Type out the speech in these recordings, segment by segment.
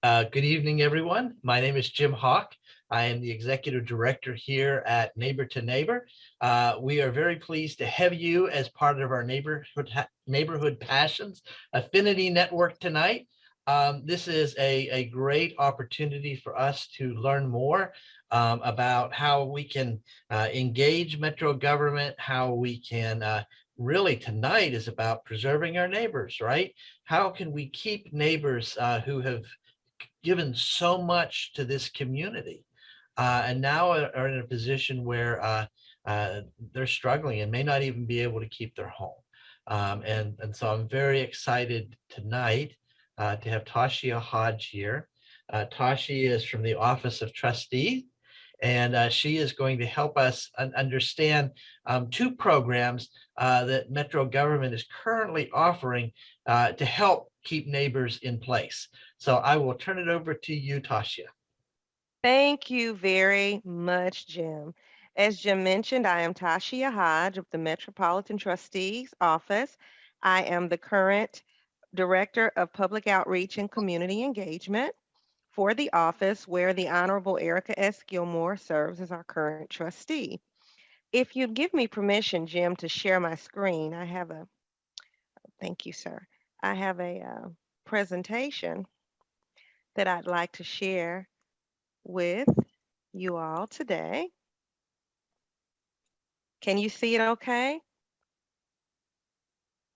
Good evening, everyone. My name is Jim Hawk. I am the Executive Director here at Neighbor to Neighbor. We are very pleased to have you as part of our Neighborhood Passions Affinity Network tonight. This is a great opportunity for us to learn more about how we can engage Metro government, how we can really tonight is about preserving our neighbors, right? How can we keep neighbors who have given so much to this community and now are in a position where they're struggling and may not even be able to keep their home. And so I'm very excited tonight to have Tashia Hodge here. Tashi is from the Office of Trustee, and she is going to help us understand two programs that Metro government is currently offering to help keep neighbors in place. So I will turn it over to you, Tasia. Thank you very much, Jim. As Jim mentioned, I am Tashia Hodge of the Metropolitan Trustees Office. I am the current Director of Public Outreach and Community Engagement for the office, where the Honorable Erica S. Gilmore serves as our current trustee. If you'd give me permission, Jim, to share my screen, thank you, sir. I have a presentation that I'd like to share with you all today. Can you see it okay?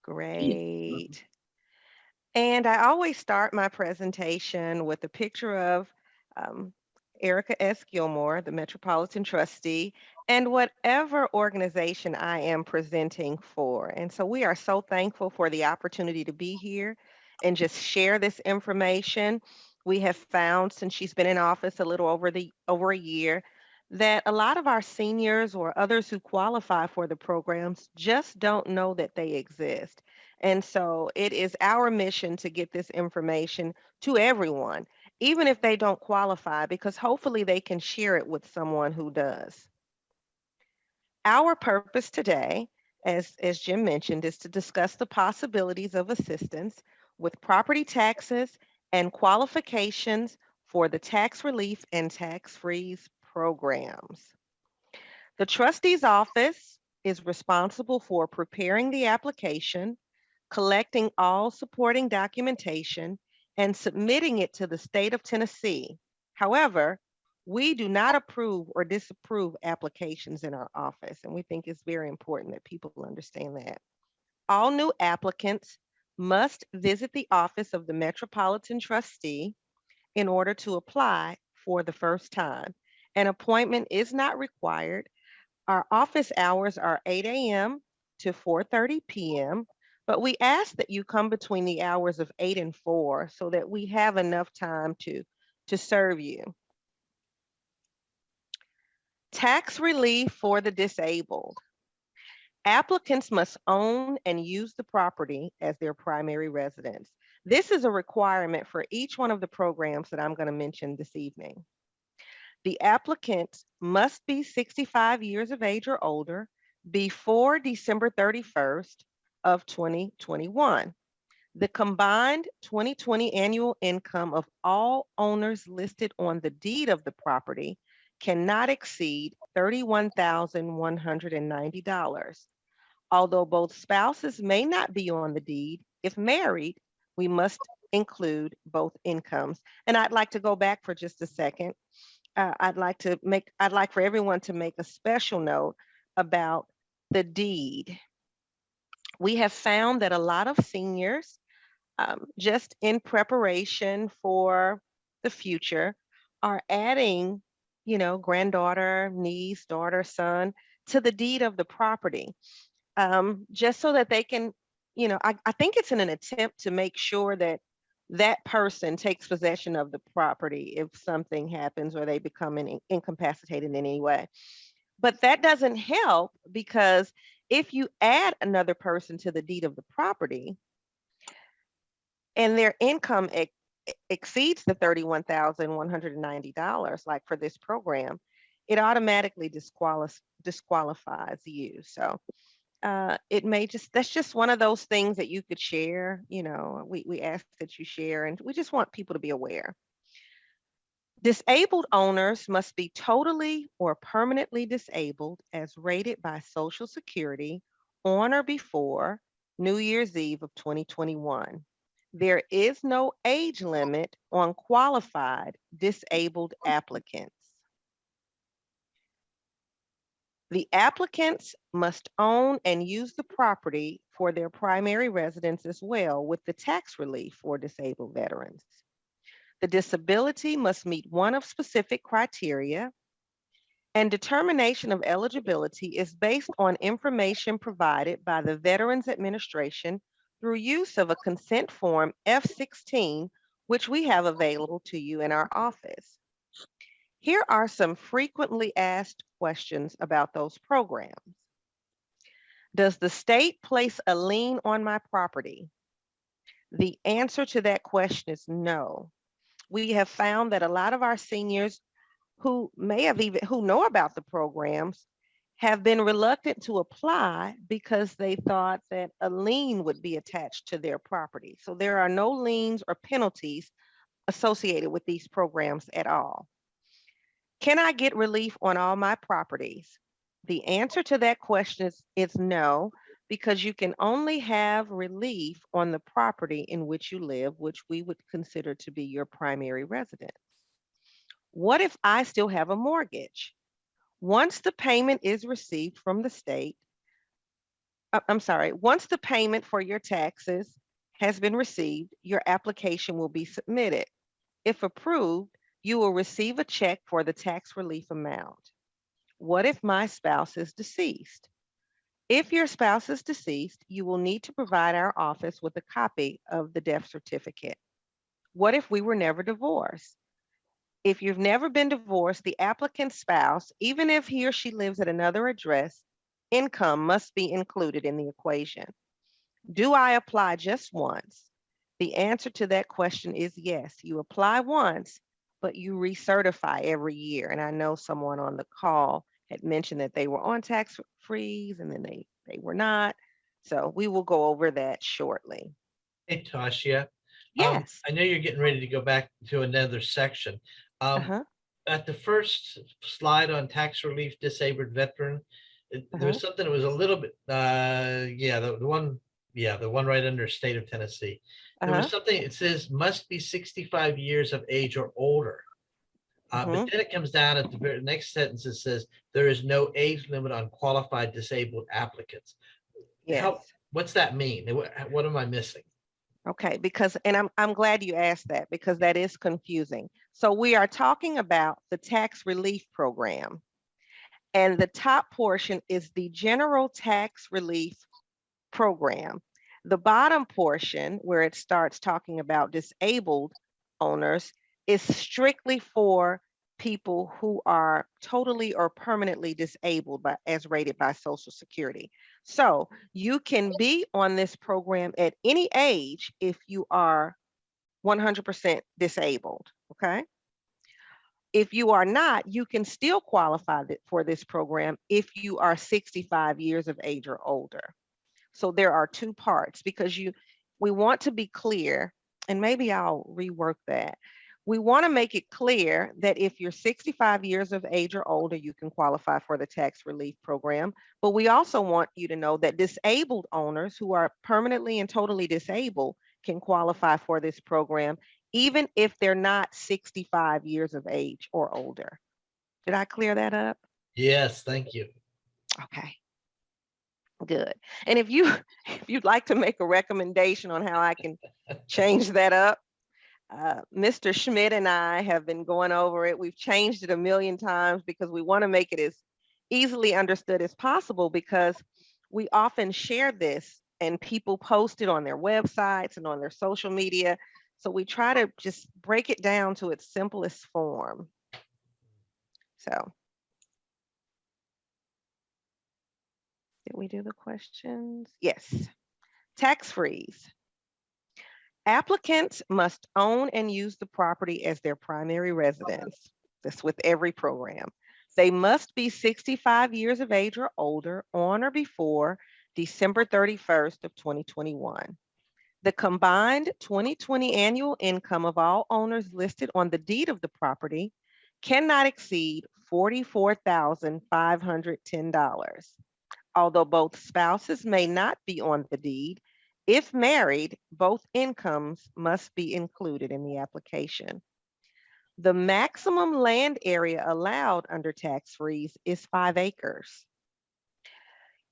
Great. And I always start my presentation with a picture of um, Erica S. Gilmore, the Metropolitan Trustee, and whatever organization I am presenting for. And so we are so thankful for the opportunity to be here and just share this information. We have found, since she's been in office a little over a year, that a lot of our seniors or others who qualify for the programs just don't know that they exist. And so it is our mission to get this information to everyone, even if they don't qualify, because hopefully they can share it with someone who does. Our purpose today, as Jim mentioned, is to discuss the possibilities of assistance with property taxes and qualifications for the tax relief and tax freeze programs. The trustee's office is responsible for preparing the application, collecting all supporting documentation, and submitting it to the state of Tennessee. However, we do not approve or disapprove applications in our office, and we think it's very important that people understand that. All new applicants must visit the office of the Metropolitan Trustee in order to apply for the first time. An appointment is not required. Our office hours are 8 a.m. to 4:30 p.m., but we ask that you come between the hours of 8 and 4 so that we have enough time to serve you. Tax relief for the disabled. Applicants must own and use the property as their primary residence. This is a requirement for each one of the programs that I'm going to mention this evening. The applicant must be 65 years of age or older before December 31st of 2021. The combined 2020 annual income of all owners listed on the deed of the property cannot exceed $31,190. Although both spouses may not be on the deed, if married, we must include both incomes. And I'd like to go back for just a second. I'd like for everyone to make a special note about the deed. We have found that a lot of seniors, just in preparation for the future, are adding, granddaughter, niece, daughter, son to the deed of the property, just so that they can, I think it's in an attempt to make sure that that person takes possession of the property if something happens or they become incapacitated in any way. But that doesn't help, because if you add another person to the deed of the property and their income exceeds the $31,190, like for this program, it automatically disqualifies you. So it may that's just one of those things that you could share. We ask that you share, and we just want people to be aware. Disabled owners must be totally or permanently disabled as rated by Social Security on or before New Year's Eve of 2021. There is no age limit on qualified disabled applicants. The applicants must own and use the property for their primary residence as well, with the tax relief for disabled veterans. The disability must meet one of specific criteria, and determination of eligibility is based on information provided by the Veterans Administration through use of a consent form F-16, which we have available to you in our office. Here are some frequently asked questions about those programs. Does the state place a lien on my property? The answer to that question is no. We have found that a lot of our seniors who know about the programs have been reluctant to apply because they thought that a lien would be attached to their property. So there are no liens or penalties associated with these programs at all. Can I get relief on all my properties? The answer to that question is no, because you can only have relief on the property in which you live, which we would consider to be your primary residence. What if I still have a mortgage? Once the payment is received from the state, once the payment for your taxes has been received, your application will be submitted. If approved, you will receive a check for the tax relief amount. What if my spouse is deceased? If your spouse is deceased, you will need to provide our office with a copy of the death certificate. What if we were never divorced? If you've never been divorced, the applicant's spouse, even if he or she lives at another address, income must be included in the equation. Do I apply just once? The answer to that question is yes. You apply once, but you recertify every year. And I know someone on the call had mentioned that they were on tax freeze and then they were not. So we will go over that shortly. Hey, Tasha, Yes. I know you're getting ready to go back to another section. Um, Uh-huh. at the first slide on tax relief disabled veteran, there Uh-huh. was something that was a little bit, yeah, the one right under state of Tennessee. There was Uh-huh. something, it says must be 65 years of age or older. But Uh-huh. then it comes down at the very next sentence, it says there is no age limit on qualified disabled applicants. Help, Yes. what's that mean? What am I missing? Okay, because and I'm glad you asked that because that is confusing. So we are talking about the tax relief program, and the top portion is the general tax relief program. The bottom portion, where it starts talking about disabled owners, is strictly for people who are totally or permanently disabled as rated by Social Security. So you can be on this program at any age if you are 100% disabled, okay? If you are not, you can still qualify for this program if you are 65 years of age or older. So there are two parts because we want to be clear, and maybe I'll rework that. We want to make it clear that if you're 65 years of age or older, you can qualify for the tax relief program. But we also want you to know that disabled owners who are permanently and totally disabled can qualify for this program, even if they're not 65 years of age or older. Did I clear that up? Yes, thank you. Okay. Good. And if you if you'd like to make a recommendation on how I can change that up, Mr. Schmidt and I have been going over it. We've changed it a million times because we want to make it as easily understood as possible because we often share this and people post it on their websites and on their social media. So we try to just break it down to its simplest form. So did we do the questions? Yes. Tax freeze. Applicants must own and use the property as their primary residence. That's with every program. They must be 65 years of age or older on or before December 31st of 2021. The combined 2020 annual income of all owners listed on the deed of the property cannot exceed $44,510. Although both spouses may not be on the deed, if married, both incomes must be included in the application. The maximum land area allowed under tax freeze is 5 acres.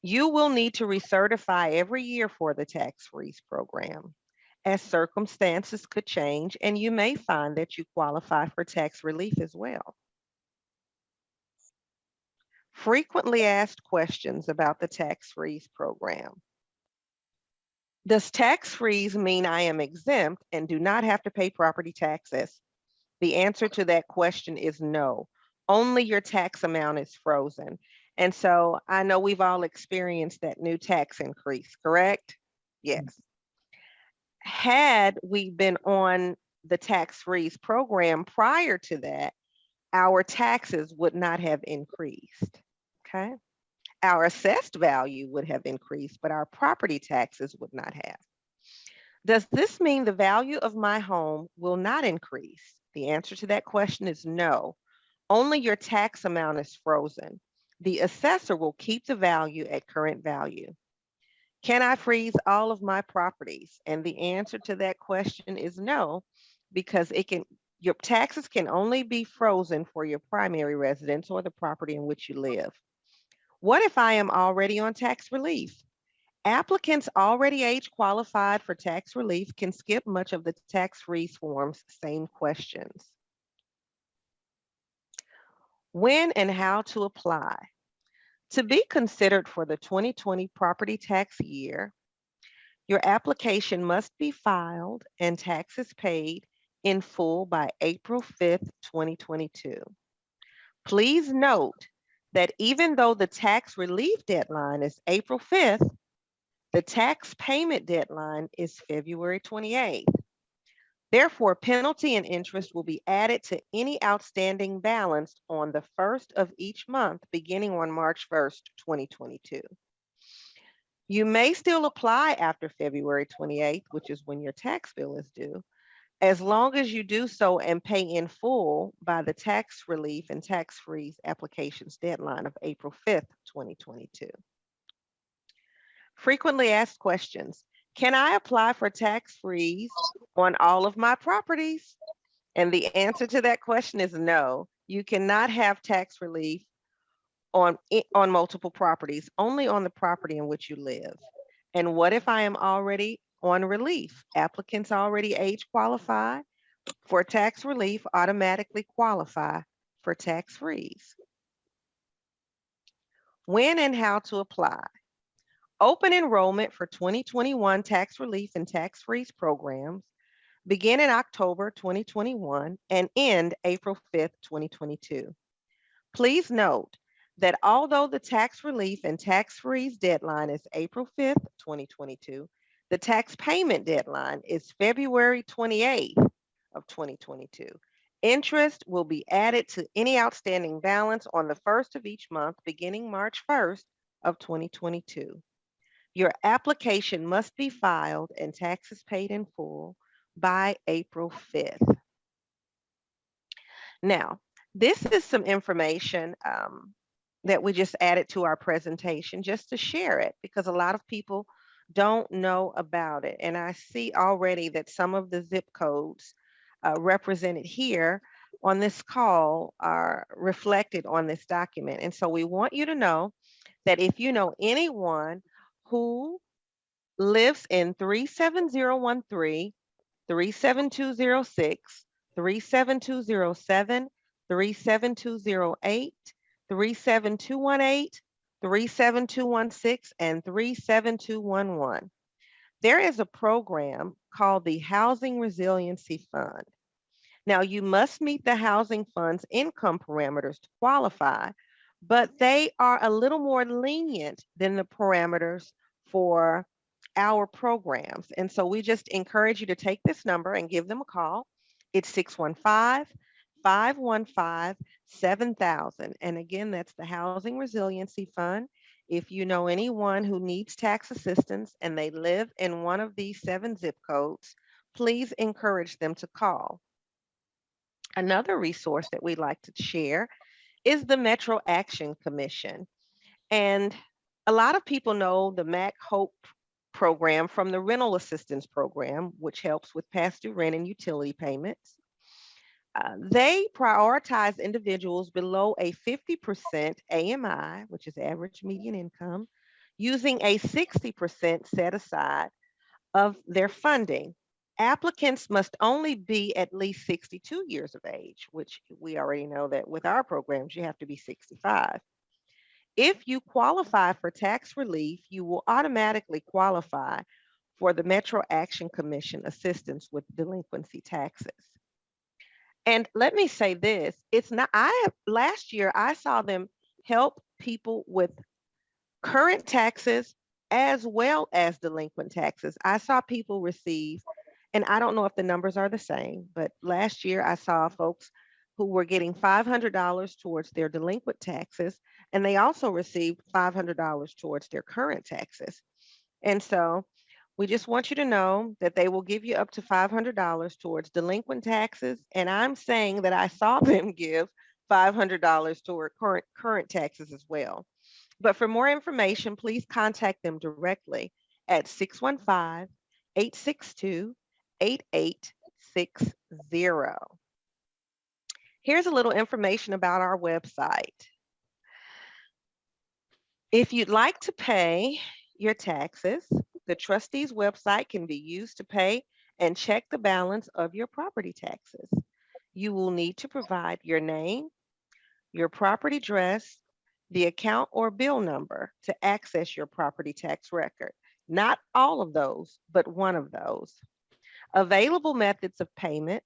You will need to recertify every year for the tax freeze program, as circumstances could change and you may find that you qualify for tax relief as well. Frequently asked questions about the tax freeze program. Does tax freeze mean I am exempt and do not have to pay property taxes? The answer to that question is no. Only your tax amount is frozen. And so I know we've all experienced that new tax increase, correct? Yes. Had we been on the tax freeze program prior to that, our taxes would not have increased. Okay. Our assessed value would have increased, but our property taxes would not have. Does this mean the value of my home will not increase? The answer to that question is no. Only your tax amount is frozen. The assessor will keep the value at current value. Can I freeze all of my properties? And the answer to that question is no, because your taxes can only be frozen for your primary residence or the property in which you live. What if I am already on tax relief? Applicants already age qualified for tax relief can skip much of the tax freeze form's same questions. When and how to apply. To be considered for the 2020 property tax year, your application must be filed and taxes paid in full by April 5th, 2022. Please note that even though the tax relief deadline is April 5th, the tax payment deadline is February 28th. Therefore, penalty and interest will be added to any outstanding balance on the first of each month beginning on March 1st, 2022. You may still apply after February 28th, which is when your tax bill is due, as long as you do so and pay in full by the tax relief and tax freeze applications deadline of April 5th, 2022. Frequently asked questions. Can I apply for tax freeze on all of my properties? And the answer to that question is no. You cannot have tax relief on multiple properties, only on the property in which you live. And what if I am already on relief? Applicants already age qualify for tax relief automatically qualify for tax freeze. When and how to apply. Open enrollment for 2021 tax relief and tax freeze programs begin in October 2021 and end April 5th, 2022. Please note that although the tax relief and tax freeze deadline is April 5th, 2022, the tax payment deadline is February 28th of 2022. Interest will be added to any outstanding balance on the first of each month beginning March 1st of 2022. Your application must be filed and taxes paid in full by April 5th. Now, this is some information that we just added to our presentation just to share it because a lot of people don't know about it. And I see already that some of the zip codes represented here on this call are reflected on this document. And so we want you to know that if you know anyone who lives in 37013, 37206, 37207, 37208, 37218, 37216, and 37211. There is a program called the Housing Resiliency Fund. Now, you must meet the housing fund's income parameters to qualify, but they are a little more lenient than the parameters for our programs. And so we just encourage you to take this number and give them a call. It's 615-515-7000. And again, that's the Housing Resiliency Fund. If you know anyone who needs tax assistance and they live in one of these 7 zip codes, please encourage them to call. Another resource that we like to share is the Metro Action Commission. And a lot of people know the MAC Hope program from the rental assistance program, which helps with past due rent and utility payments. They prioritize individuals below a 50% AMI, which is average median income, using a 60% set aside of their funding. Applicants must only be at least 62 years of age, which we already know that with our programs, you have to be 65. If you qualify for tax relief, you will automatically qualify for the Metro Action Commission assistance with delinquency taxes. And let me say this, it's not last year I saw them help people with current taxes as well as delinquent taxes. I saw people receive, and I don't know if the numbers are the same, but last year I saw folks who were getting $500 towards their delinquent taxes, and they also received $500 towards their current taxes. And so we just want you to know that they will give you up to $500 towards delinquent taxes. And I'm saying that I saw them give $500 toward current taxes as well. But for more information, please contact them directly at 615 862 8860. Here's a little information about our website. If you'd like to pay your taxes, the trustees website can be used to pay and check the balance of your property taxes. You will need to provide your name, your property address, the account or bill number to access your property tax record. Not all of those, but one of those. Available methods of payment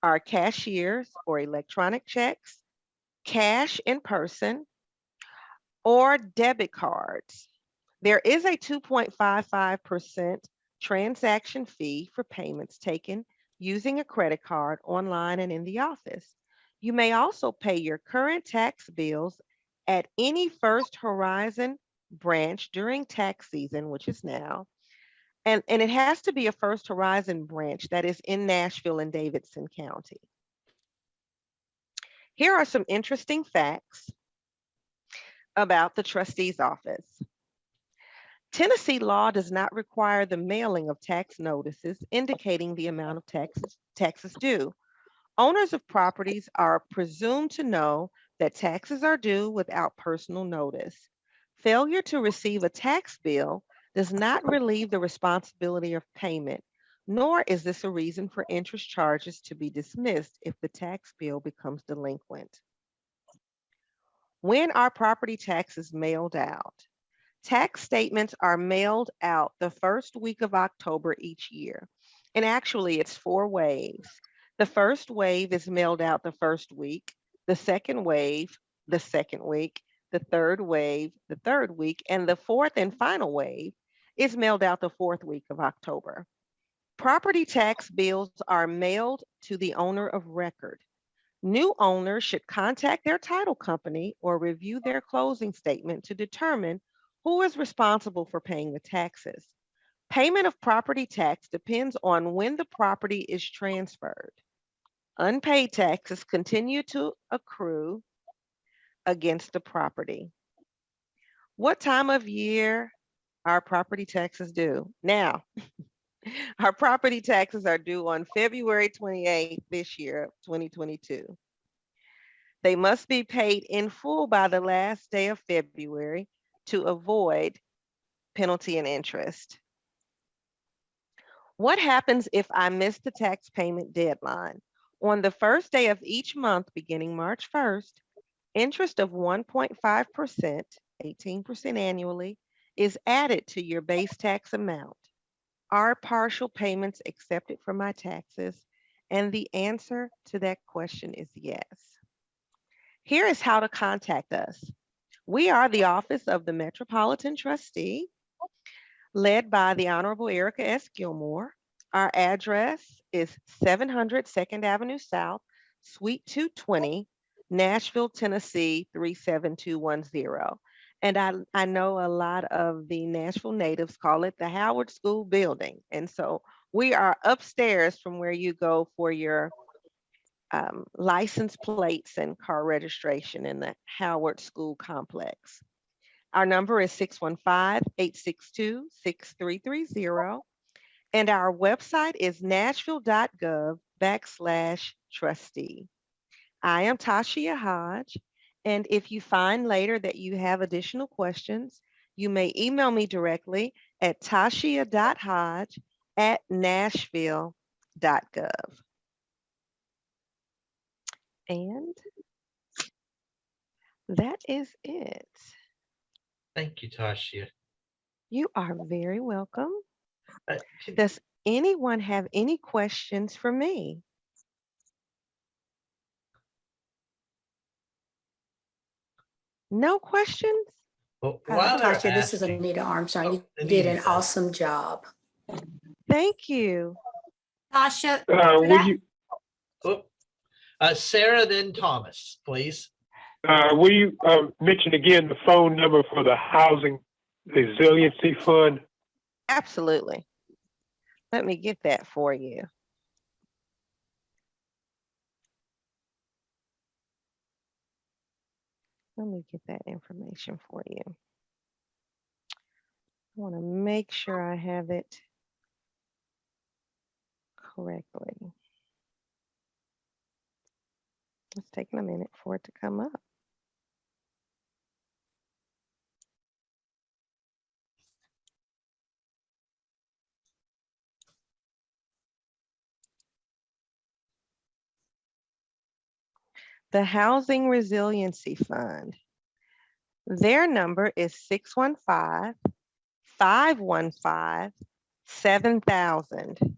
are cashiers or electronic checks, cash in person, or debit cards. There is a 2.55% transaction fee for payments taken using a credit card online and in the office. You may also pay your current tax bills at any First Horizon branch during tax season, which is now. And it has to be a First Horizon branch that is in Nashville and Davidson County. Here are some interesting facts about the trustee's office. Tennessee law does not require the mailing of tax notices indicating the amount of taxes due. Owners of properties are presumed to know that taxes are due without personal notice. Failure to receive a tax bill does not relieve the responsibility of payment, nor is this a reason for interest charges to be dismissed if the tax bill becomes delinquent. When are property taxes mailed out? Tax statements are mailed out the first week of October each year. And actually, it's 4 waves. The first wave is mailed out the first week, the second wave, the second week, the third wave, the third week, and the fourth and final wave is mailed out the fourth week of October. Property tax bills are mailed to the owner of record. New owners should contact their title company or review their closing statement to determine who is responsible for paying the taxes. Payment of property tax depends on when the property is transferred. Unpaid taxes continue to accrue against the property. What time of year are property taxes due? Now, our property taxes are due on February 28th this year, 2022. They must be paid in full by the last day of February to avoid penalty and interest. What happens if I miss the tax payment deadline? On the first day of each month, beginning March 1st, interest of 1.5%, 18% annually, is added to your base tax amount. Are partial payments accepted for my taxes? And the answer to that question is yes. Here is how to contact us. We are the Office of the Metropolitan Trustee, led by the Honorable Erica S. Gilmore. Our address is 700 2nd Avenue South, Suite 220, Nashville, Tennessee 37210. And I know a lot of the Nashville natives call it the Howard School building. And so we are upstairs from where you go for your license plates and car registration in the Howard School complex. Our number is 615-862-6330. And our website is nashville.gov/trustee. I am Tashia Hodge. And if you find later that you have additional questions, you may email me directly at tashia.hodge@nashville.gov. And that is it. Thank you, Tasha. You are very welcome. Uh, Does anyone have any questions for me? No questions? well, while they're Tasha, this is asking, Anita Armstrong. oh, You did Anita an says, awesome job. Thank you. Tasha, Will you oh, Sarah, then Thomas, please. will you mention again the phone number for the Housing Resiliency Fund? Absolutely. Let me get that for you. Let me get that information for you. I want to make sure I have it correctly. It's taking a minute for it to come up. The Housing Resiliency Fund. Their number is 615-515-7000.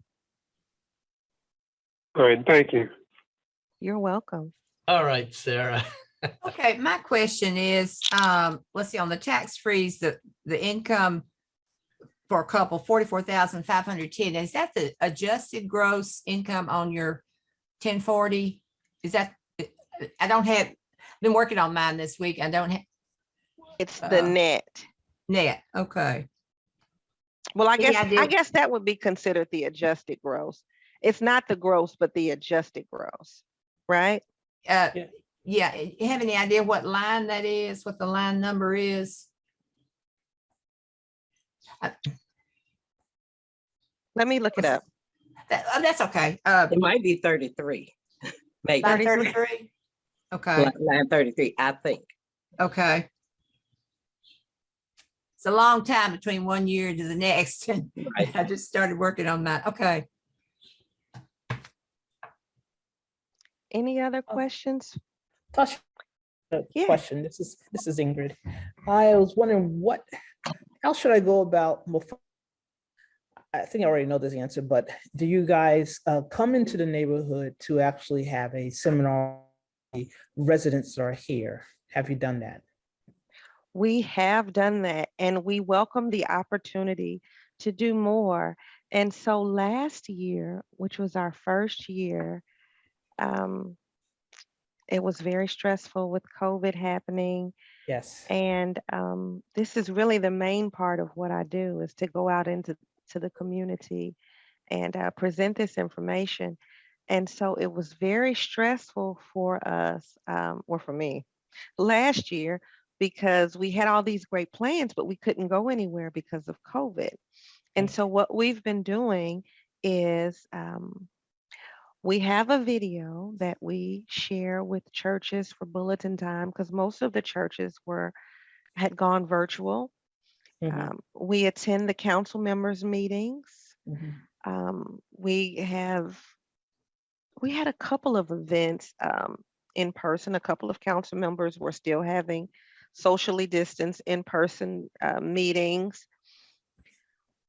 All right, thank you. You're welcome. All right, Sarah. okay, my question is, let's see, on the tax freeze, the income for a couple, 44,510, is that the adjusted gross income on your 1040? Is that, I don't have, been working on mine this week. I don't have It's the net. net. Okay. Well, I Any guess idea? that would be considered the adjusted gross. It's not the gross, but the adjusted gross, right? Yeah. You have any idea what line that is, what the line number is? Let me look it up. That's okay. It might be 33, maybe. Line 33. 33? Okay, Line 33, I think. okay. It's a long time between one year to the next. And Right. I just started working on that. Okay. Any other questions? Tasha, Yeah. question. This is Ingrid. I was wondering how should I go about, well, I think I already know this answer, but do you guys come into the neighborhood to actually have a seminar? Residents are here. Have you done that? We have done that, and we welcome the opportunity to do more. And so last year, which was our first year, it was very stressful with COVID happening. Yes. And this is really the main part of what I do, is to go out into the community and present this information. And so it was very stressful for us, or for me, last year, because we had all these great plans, but we couldn't go anywhere because of COVID. And so what we've been doing is we have a video that we share with churches for bulletin time, because most of the churches had gone virtual. Mhm. We attend the council members' meetings. Mhm. We had a couple of events in person. A couple of council members were still having socially distanced in-person meetings.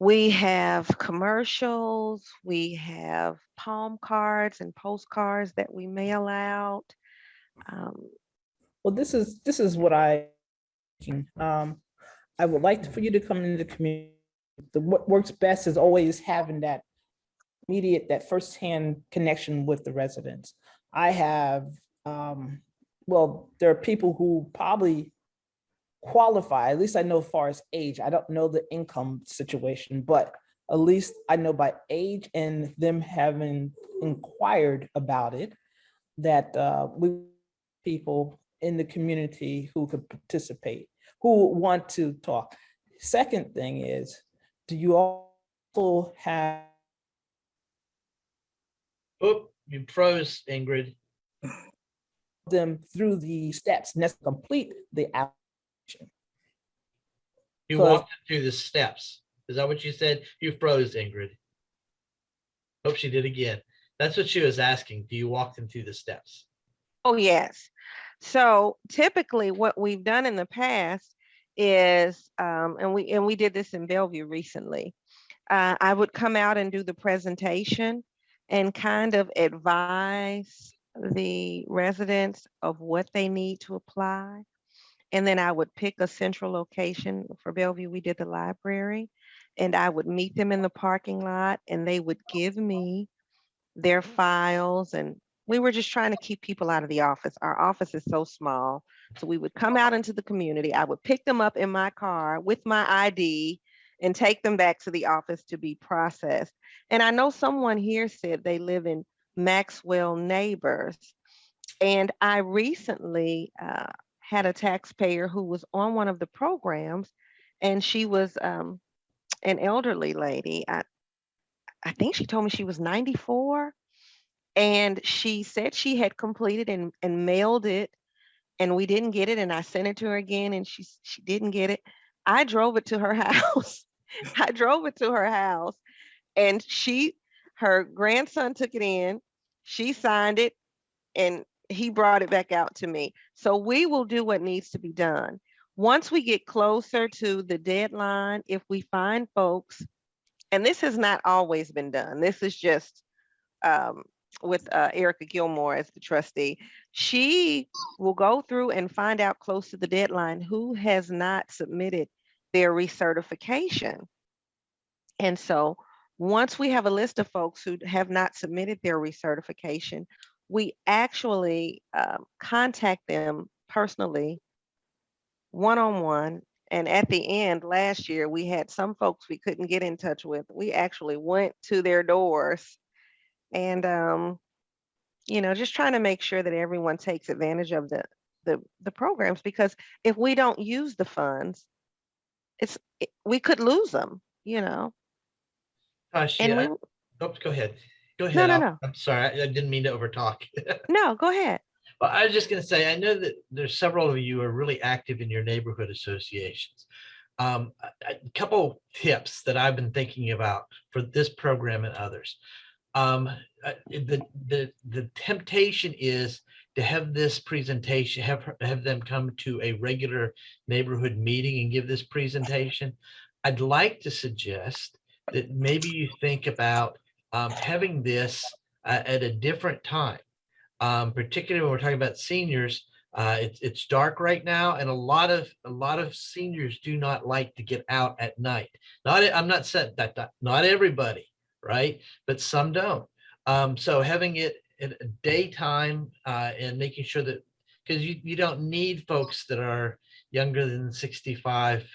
We have commercials. We have palm cards and postcards that we mail out. Well, this is what I would like for you to come into the community. What works best is always having that immediate, that firsthand connection with the residents. I have, well, there are people who probably qualify, at least I know as far as age, I don't know the income situation, but at least I know by age and them having inquired about it, that we people in the community who could participate, who want to talk. Second thing is, do you also have Oh, you froze, Ingrid. them through the steps necessary to complete the application? You 'Cause- walked through the steps. Is that what you said? You froze, Ingrid. Hope she did again. That's what she was asking. Do you walk them through the steps? Oh, yes. So typically what we've done in the past is, and we did this in Bellevue recently. I would come out and do the presentation and kind of advise the residents of what they need to apply. And then I would pick a central location. For Bellevue, we did the library, and I would meet them in the parking lot, and they would give me their files. And we were just trying to keep people out of the office. Our office is so small. So we would come out into the community. I would pick them up in my car with my ID and take them back to the office to be processed. And I know someone here said they live in Maxwell Neighbors. And I recently had a taxpayer who was on one of the programs, and she was an elderly lady. I think she told me she was 94, and she said she had completed and mailed it, and we didn't get it, and I sent it to her again, and she didn't get it. I drove it to her house. I drove it to her house, and her grandson took it in, she signed it, and he brought it back out to me. So we will do what needs to be done. Once we get closer to the deadline, if we find folks, and this has not always been done, this is just with Erica Gilmore as the trustee. She will go through and find out close to the deadline who has not submitted their recertification. And so once we have a list of folks who have not submitted their recertification, we actually contact them personally, one-on-one. And at the end, last year, we had some folks we couldn't get in touch with. We actually went to their doors and, just trying to make sure that everyone takes advantage of the programs, because if we don't use the funds, we could lose them, Gosh, and yeah. Oops, go ahead. Go no, ahead. no. I'm sorry. I didn't mean to overtalk. No, go ahead. Well, I was just going to say, I know that there's several of you who are really active in your neighborhood associations. A couple tips that I've been thinking about for this program and others. The temptation is to have this presentation, have them come to a regular neighborhood meeting and give this presentation. I'd like to suggest that maybe you think about having this at a different time. Particularly when we're talking about seniors, it's dark right now, and a lot of seniors do not like to get out at night. I'm not saying that not everybody, right? But some don't. So having it at a daytime and making sure that, because you don't need folks that are younger than 65,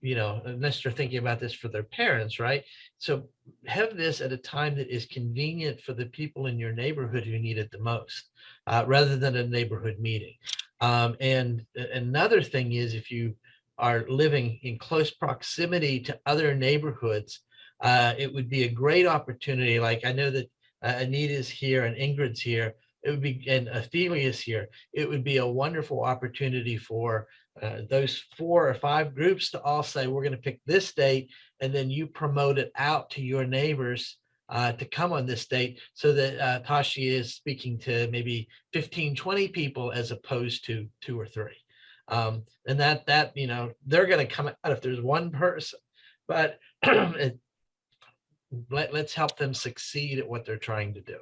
unless they're thinking about this for their parents, right? So have this at a time that is convenient for the people in your neighborhood who need it the most, rather than a neighborhood meeting. And another thing is, if you are living in close proximity to other neighborhoods, it would be a great opportunity. Like I know that Anita's here and Ingrid's here. It would be, and Athelia's here. It would be a wonderful opportunity for those 4 or 5 groups to all say, we're going to pick this date, and then you promote it out to your neighbors to come on this date, so that Tashi is speaking to maybe 15, 20 people as opposed to 2 or 3. And that they're going to come out if there's one person, but let's help them succeed at what they're trying to do.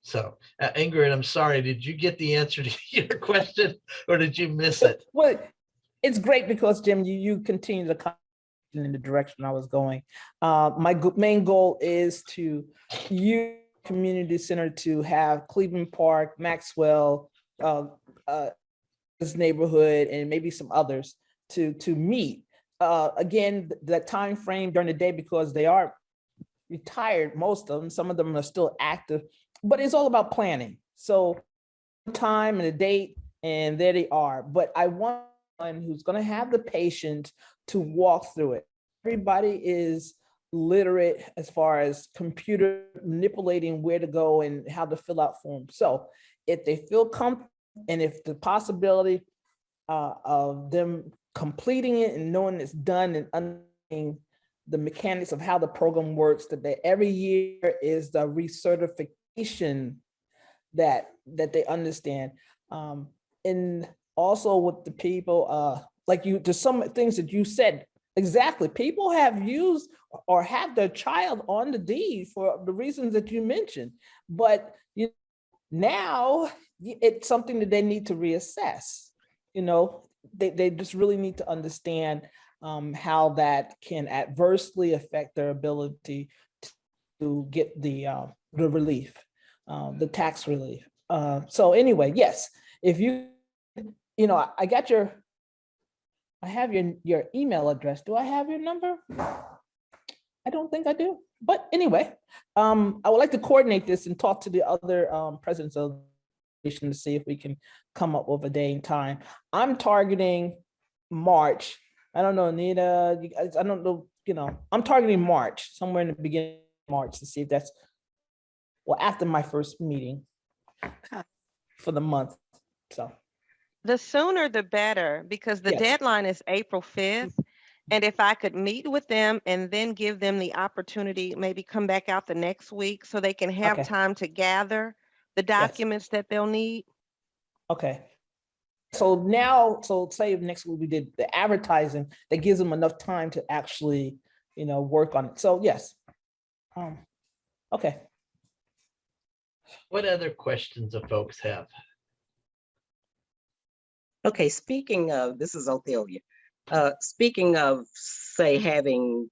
So Ingrid, I'm sorry, did you get the answer to your question, or did you miss it? Well, it's great because Jim, you continue to in the direction I was going. My main goal is to use community center to have Cleveland Park, Maxwell, this neighborhood and maybe some others to meet. Again, that time frame during the day, because they are retired, most of them, some of them are still active, but it's all about planning. So time and a date, and there they are. But I want one who's going to have the patience to walk through it. Everybody is literate as far as computer manipulating where to go and how to fill out forms. So if they feel comfortable, and if the possibility of them completing it and knowing it's done and understanding the mechanics of how the program works, that every year is the recertification that they understand. And also with the people, like there's some things that you said, exactly. People have used or have their child on the deed for the reasons that you mentioned, but now it's something that they need to reassess. They just really need to understand how that can adversely affect their ability to get the relief, the tax relief. So anyway, yes, if I have your email address. Do I have your number? I don't think I do. But anyway, I would like to coordinate this and talk to the other presidents of the nation to see if we can come up with a day and time. I'm targeting March. I don't know, Anita, I don't know, I'm targeting March, somewhere in the beginning of March, to see if that's, well, after my first meeting for the month. So The sooner the better, because the Yes. deadline is April 5th. And if I could meet with them and then give them the opportunity, maybe come back out the next week so they can have Okay. time to gather the documents that they'll need. Okay. So say next week we did the advertising, that gives them enough time to actually, work on it. So yes. Okay. What other questions do folks have? Okay, speaking of, this is Ophelia. Speaking of, say, having,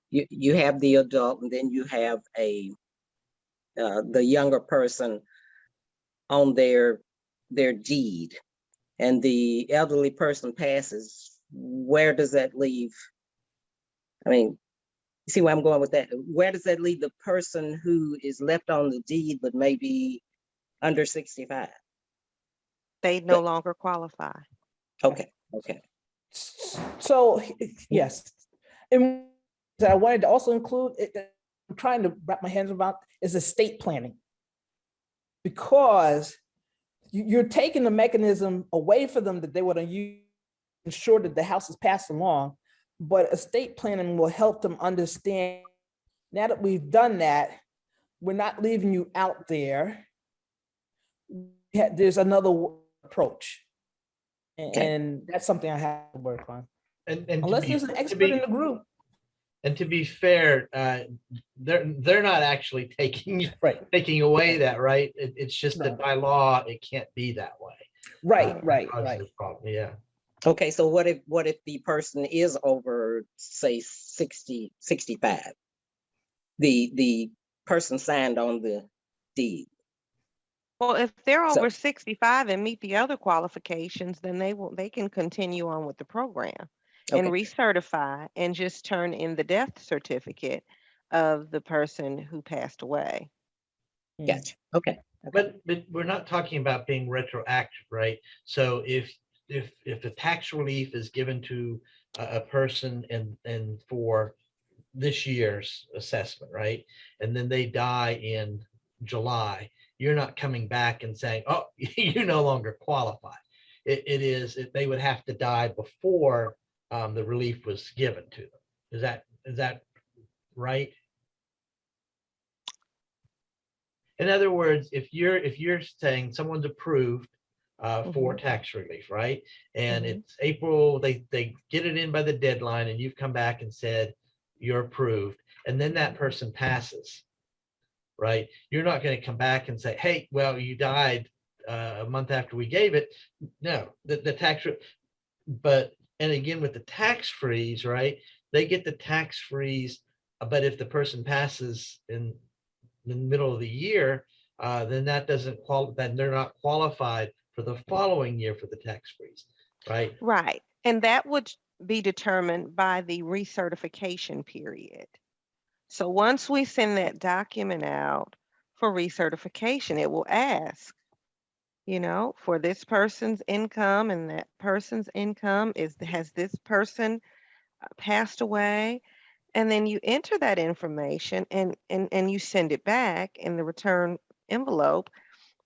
you have the adult and then you have the younger person on their deed, and the elderly person passes, where does that leave? I mean, you see where I'm going with that? Where does that leave the person who is left on the deed but maybe under 65? They no longer qualify. Okay. So yes, and I wanted to also include it. I'm trying to wrap my hands around is estate planning, because you're taking the mechanism away from them that they would ensure that the house is passed along, but estate planning will help them understand, now that we've done that, we're not leaving you out there. There's another approach. And that's something I have to work on. And Unless there's an expert in the group. And to be fair, they're not actually taking away that right. It's just that by law it can't be that way. Right. Problem. Yeah. Okay, so what if the person is over, say, 60, 65? The person signed on the deed. Well, if they're over 65 and meet the other qualifications, then they can continue on with the program and recertify and just turn in the death certificate of the person who passed away. Gotcha. Okay. But we're not talking about being retroactive, right? So if the tax relief is given to a person and for this year's assessment, right? And then they die in July, you're not coming back and saying, oh, you no longer qualify. They would have to die before the relief was given to them. Is that right? In other words, if you're saying someone's approved for tax relief, right? And it's April, they get it in by the deadline, and you've come back and said you're approved, and then that person passes, right? You're not going to come back and say, hey, well, you died a month after we gave it. No, the tax, and again with the tax freeze, right? They get the tax freeze, but if the person passes in the middle of the year, then that doesn't qualify. Then they're not qualified for for the following year for the tax freeze, right? Right. And that would be determined by the recertification period. So once we send that document out for recertification, it will ask, for this person's income and that person's income has this person passed away? And then you enter that information and you send it back in the return envelope.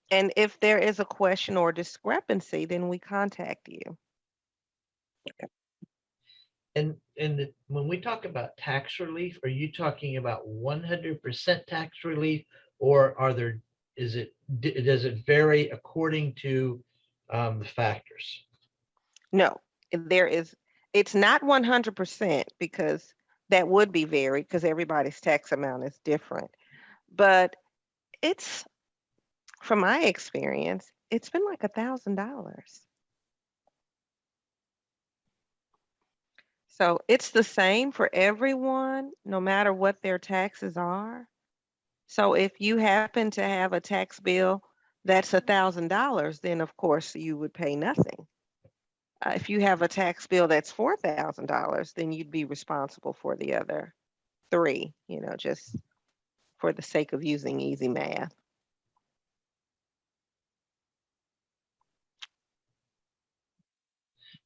And if there is a question or discrepancy, then we contact you. And when we talk about tax relief, are you talking about 100% tax relief, or does it vary according to the factors? No, it's not 100% because that would be varied because everybody's tax amount is different. But it's, from my experience, it's been like $1,000. So it's the same for everyone, no matter what their taxes are. So if you happen to have a tax bill that's $1,000, then of course you would pay nothing. If you have a tax bill that's $4,000, then you'd be responsible for the other three, just for the sake of using easy math.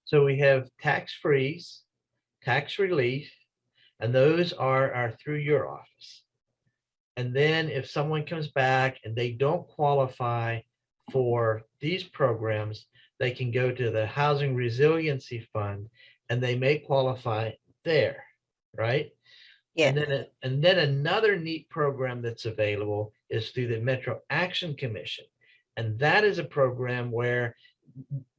So we have tax freeze, tax relief, and those are through your office. And then if someone comes back and they don't qualify for these programs, they can go to the Housing Resiliency Fund and they may qualify there, right? Yeah. And then another neat program that's available is through the Metro Action Commission. And that is a program where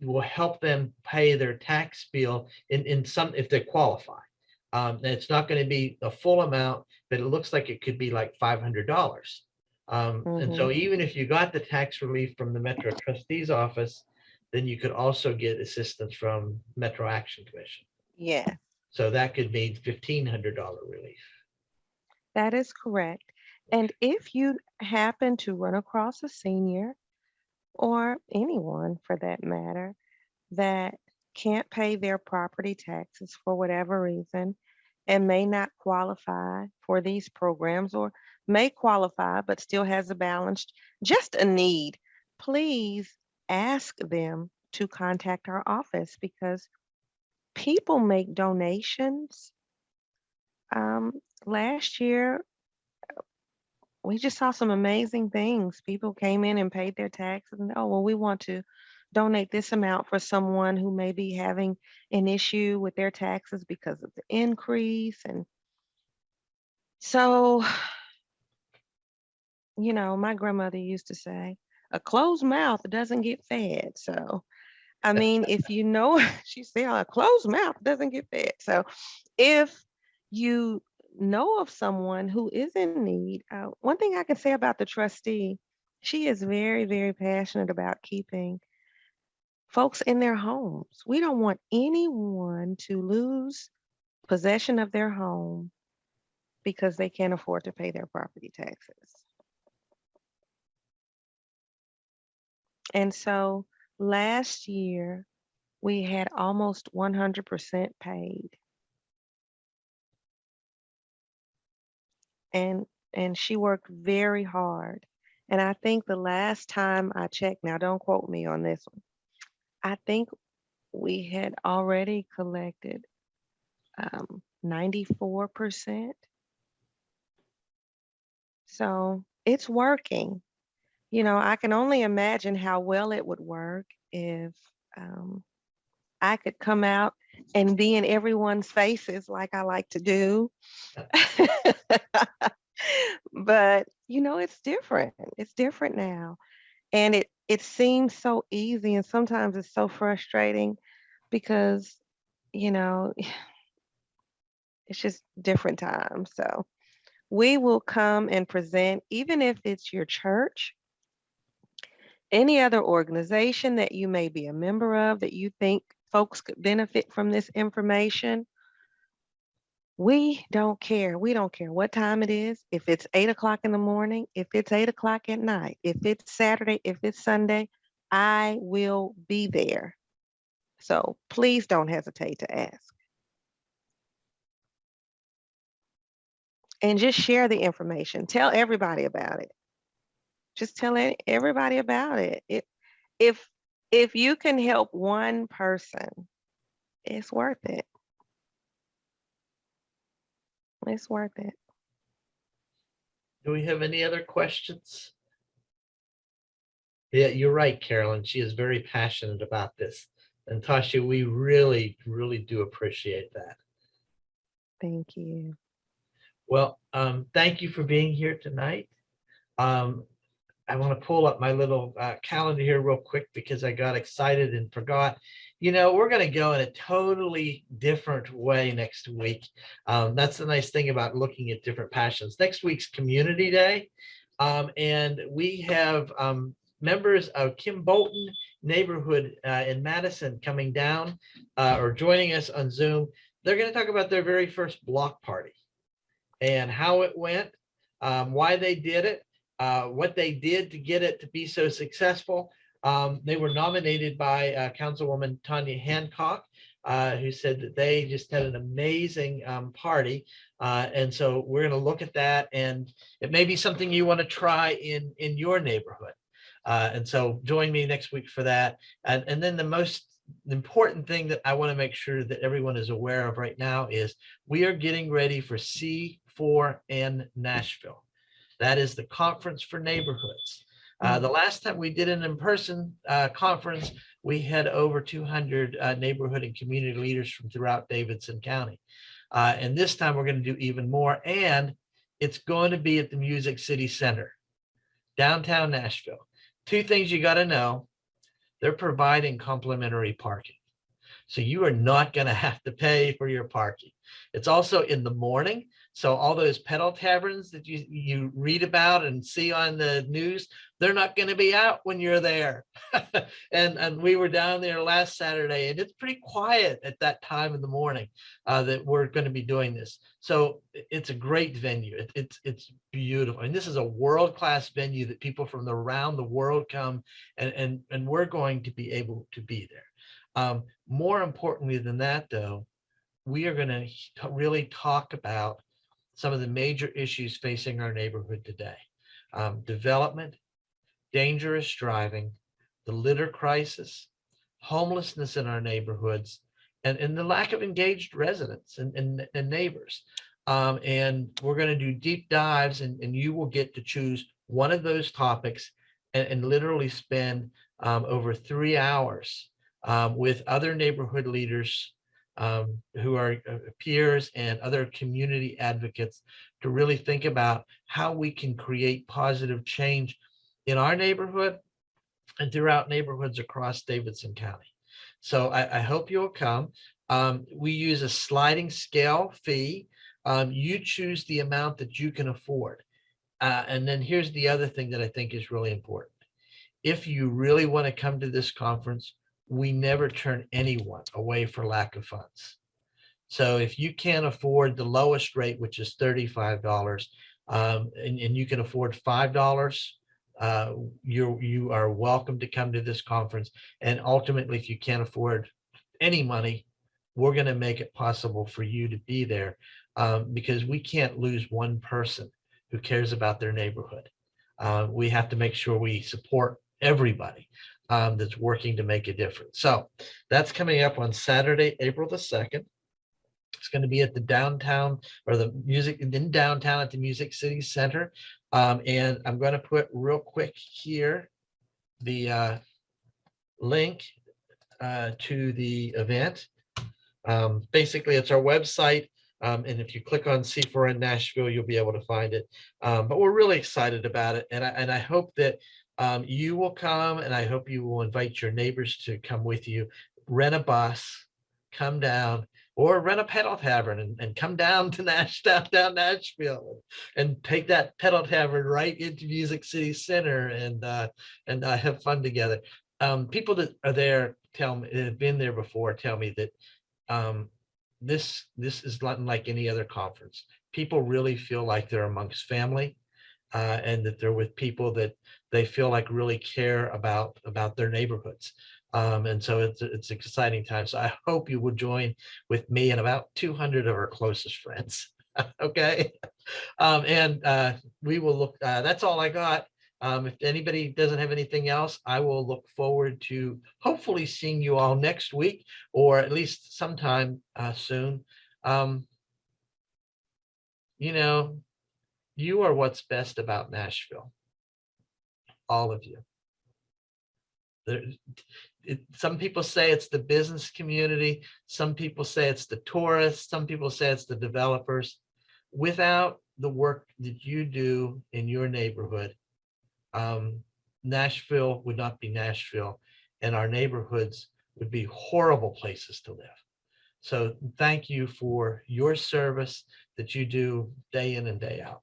will help them pay their tax bill in some, if they qualify. It's not going to be the full amount, but it looks like it could be like $500. And so even if you got the tax relief from the Metro Trustees Office, then you could also get assistance from Metro Action Commission. Yeah, So that could mean $1,500 relief. that is correct. And if you happen to run across a senior or anyone for that matter that can't pay their property taxes for whatever reason and may not qualify for these programs, or may qualify but still has a balance, just a need, please ask them to contact our office because people make donations. Last year, we just saw some amazing things. People came in and paid their taxes and, oh, well, we want to donate this amount for someone who may be having an issue with their taxes because of the increase. And so, my grandmother used to say, a closed mouth doesn't get fed. So, I mean, if she said a closed mouth doesn't get fed. So if you know of someone who is in need, one thing I can say about the trustee, she is very, very passionate about keeping folks in their homes. We don't want anyone to lose possession of their home because they can't afford to pay their property taxes. And so last year, we had almost 100% paid. And she worked very hard. And I think the last time I checked, now don't quote me on this one, I think we had already collected 94%. So it's working. I can only imagine how well it would work if I could come out and be in everyone's faces like I like to do. But it's different. It's different now. And it seems so easy, and sometimes it's so frustrating because, it's just different times. So we will come and present, even if it's your church, any other organization that you may be a member of that you think folks could benefit from this information. We don't care. We don't care what time it is. If it's 8 o'clock in the morning, if it's 8 o'clock at night, if it's Saturday, if it's Sunday, I will be there. So please don't hesitate to ask. And just share the information. Tell everybody about it. Just tell everybody about it. If if you can help one person, it's worth it. It's worth it. Do we have any other questions? Yeah, you're right, Carolyn. She is very passionate about this. And Tasha, we really, really do appreciate that. Thank you. Well, thank you for being here tonight. I want to pull up my little calendar here real quick because I got excited and forgot. You know, we're going to go in a totally different way next week. That's the nice thing about looking at different passions. Next week's Community Day. And we have members of Kim Bolton neighborhood in Madison coming down or joining us on Zoom. They're going to talk about their very first block party and how it went, why they did it, what they did to get it to be so successful. They were nominated by Councilwoman Tanya Hancock, who said that they just had an amazing party. And so we're going to look at that, and it may be something you want to try in your neighborhood. And so join me next week for that. And then the most important thing that I want to make sure that everyone is aware of right now is we are getting ready for C4N Nashville. That is the Conference for Neighborhoods. The last time we did an in-person conference, we had over 200 neighborhood and community leaders from throughout Davidson County. And this time we're going to do even more. And it's going to be at the Music City Center, downtown Nashville. Two things you got to know. They're providing complimentary parking. So you are not going to have to pay for your parking. It's also in the morning. So all those pedal taverns that you read about and see on the news, they're not going to be out when you're there. and we were down there last Saturday, and it's pretty quiet at that time in the morning that we're going to be doing this. So it's a great venue. It's beautiful. And this is a world-class venue that people from around the world come, and we're going to be able to be there. More importantly than that, though, we are going to really talk about some of the major issues facing our neighborhood today. Development, dangerous driving, the litter crisis, homelessness in our neighborhoods, and the lack of engaged residents and neighbors. And we're going to do deep dives, and you will get to choose one of those topics and literally spend over 3 hours with other neighborhood leaders who are peers and other community advocates to really think about how we can create positive change in our neighborhood and throughout neighborhoods across Davidson County. So I hope you'll come. We use a sliding scale fee. You choose the amount that you can afford. And then here's the other thing that I think is really important. If you really want to come to this conference, we never turn anyone away for lack of funds. So if you can't afford the lowest rate, which is $35, and you can afford $5, you are welcome to come to this conference. And ultimately, if you can't afford any money, we're going to make it possible for you to be there because we can't lose one person who cares about their neighborhood. We have to make sure we support everybody that's working to make a difference. So that's coming up on Saturday, April the 2nd. It's going to be at the downtown or the music in downtown at the Music City Center. And I'm going to put real quick here the link to the event. Basically, it's our website. And if you click on C4N Nashville, you'll be able to find it. But we're really excited about it. And I hope that you will come, and I hope you will invite your neighbors to come with you. Rent a bus, come down, or rent a pedal tavern and come down to downtown Nashville and take that pedal tavern right into Music City Center and have fun together. People that are there tell me, have been there before, tell me that this is not like any other conference. People really feel like they're amongst family. and that they're with people that they feel like really care about their neighborhoods. And so it's an exciting time. So I hope you will join with me and about 200 of our closest friends. Okay. And we will look, that's all I got. If anybody doesn't have anything else, I will look forward to hopefully seeing you all next week, or at least sometime soon. You know, you are what's best about Nashville. All of you. Some people say it's the business community. Some people say it's the tourists. Some people say it's the developers. Without the work that you do in your neighborhood, Nashville would not be Nashville, and our neighborhoods would be horrible places to live. So thank you for your service that you do day in and day out.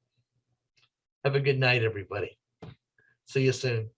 Have a good night, everybody. See you soon.